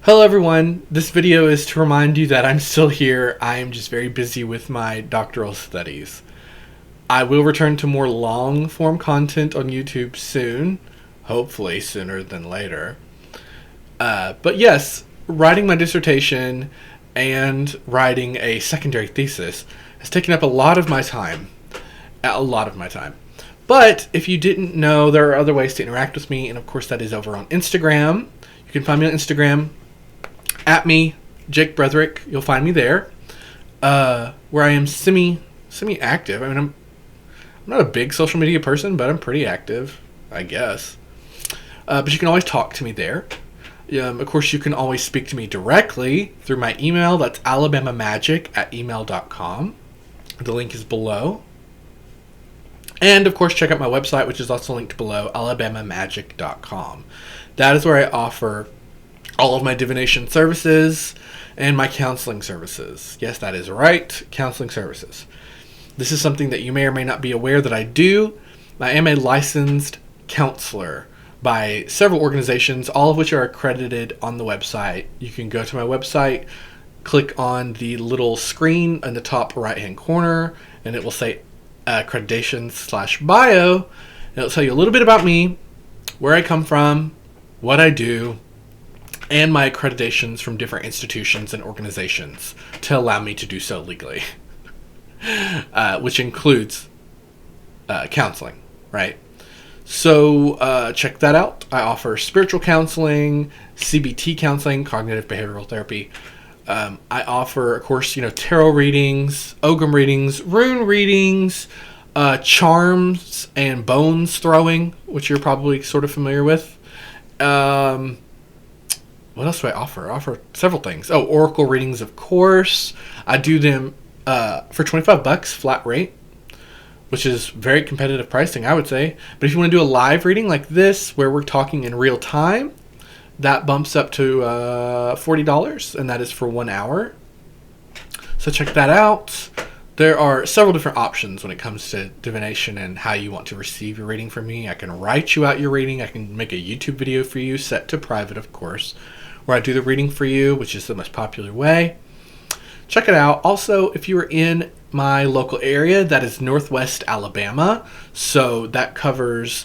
Hello everyone, this video is to remind you that I'm still here. I am just very busy with my doctoral studies. I will return to more long form content on YouTube soon, hopefully sooner than later. But yes, writing my dissertation and writing a secondary thesis has taken up a lot of my time. But if you didn't know, there are other ways to interact with me, and of course that is over on Instagram. You can find me on Instagram at me, Jake Bretherick. You'll find me there, where I am semi-active. I mean, I'm not a big social media person, but I'm pretty active, I guess. But you can always talk to me there. Of course, you can always speak to me directly through my email. That's alabamamagic@email.com. The link is below. And, of course, check out my website, which is also linked below, alabamamagic.com. That is where I offer all of my divination services and my counseling services. Yes, that is right, counseling services. This is something that you may or may not be aware that I do. I am a licensed counselor by several organizations, all of which are accredited on the website. You can go to my website, click on the little screen in the top right-hand corner, and it will say accreditations/bio, and it'll tell you a little bit about me, where I come from, what I do, and my accreditations from different institutions and organizations to allow me to do so legally, which includes counseling, right? So check that out. I offer spiritual counseling, CBT counseling, cognitive behavioral therapy. I offer, of course, tarot readings, Ogham readings, rune readings, charms, and bones throwing, which you're probably sort of familiar with. What else do I offer? I offer several things. Oh, oracle readings, of course. I do them for $25 flat rate, which is very competitive pricing, I would say. But if you want to do a live reading like this, where we're talking in real time, that bumps up to $40, and that is for 1 hour. So check that out. There are several different options when it comes to divination and how you want to receive your reading from me. I can write you out your reading. I can make a YouTube video for you, set to private, of course, where I do the reading for you, which is the most popular way. Check it out. Also, if you are in my local area, that is Northwest Alabama. So that covers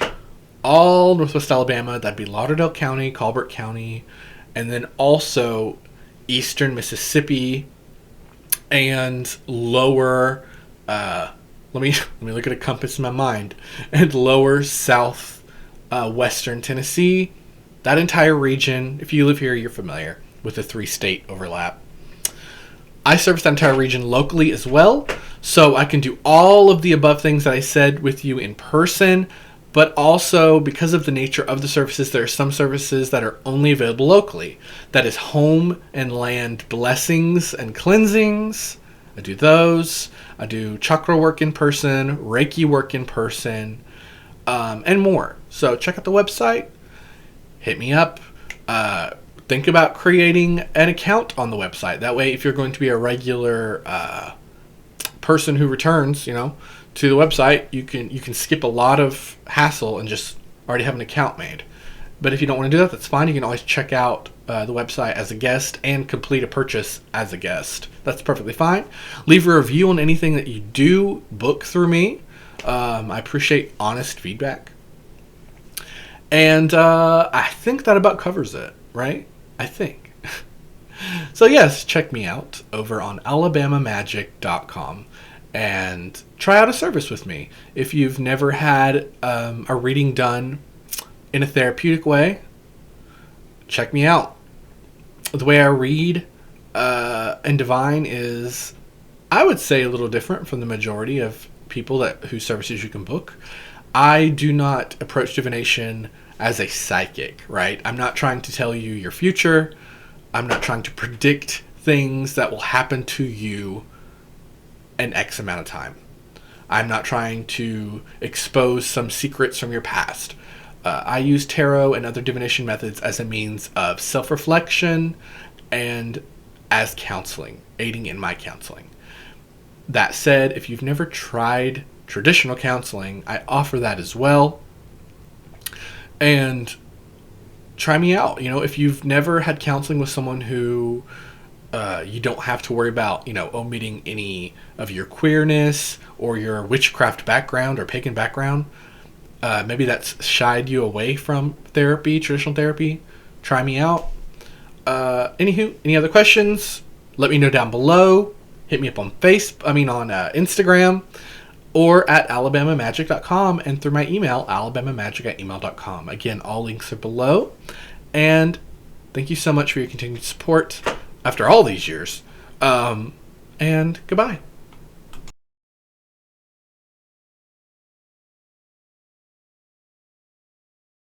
all Northwest Alabama. That'd be Lauderdale County, Colbert County, and then also Eastern Mississippi and lower, let me look at a compass in my mind, and lower south western Tennessee. That entire region, if you live here, you're familiar with the 3-state overlap. I service that entire region locally as well, so I can do all of the above things that I said with you in person, but also because of the nature of the services, there are some services that are only available locally. That is home and land blessings and cleansings. I do those. I do chakra work in person, Reiki work in person, and more. So check out the website. Hit me up. Think about creating an account on the website. That way, if you're going to be a regular person who returns, to the website, you can skip a lot of hassle and just already have an account made. But if you don't want to do that, that's fine. You can always check out the website as a guest and complete a purchase as a guest. That's perfectly fine. Leave a review on anything that you do book through me. I appreciate honest feedback. And I think that about covers it, right? I think. So yes, check me out over on alabamamagic.com and try out a service with me. If you've never had a reading done in a therapeutic way, check me out. The way I read and divine is, I would say, a little different from the majority of people whose services you can book. I do not approach divination as a psychic, right? I'm not trying to tell you your future. I'm not trying to predict things that will happen to you in X amount of time. I'm not trying to expose some secrets from your past. I use tarot and other divination methods as a means of self-reflection and as counseling, aiding in my counseling. That said, if you've never tried traditional counseling, I offer that as well. And try me out. If you've never had counseling with someone who you don't have to worry about, omitting any of your queerness or your witchcraft background or pagan background. Maybe that's shied you away from therapy, traditional therapy. Try me out. Anywho, any other questions? Let me know down below. Hit me up on Instagram, or at alabamamagic.com, and through my email, alabamamagic@email.com. Again, all links are below. And thank you so much for your continued support after all these years. And goodbye.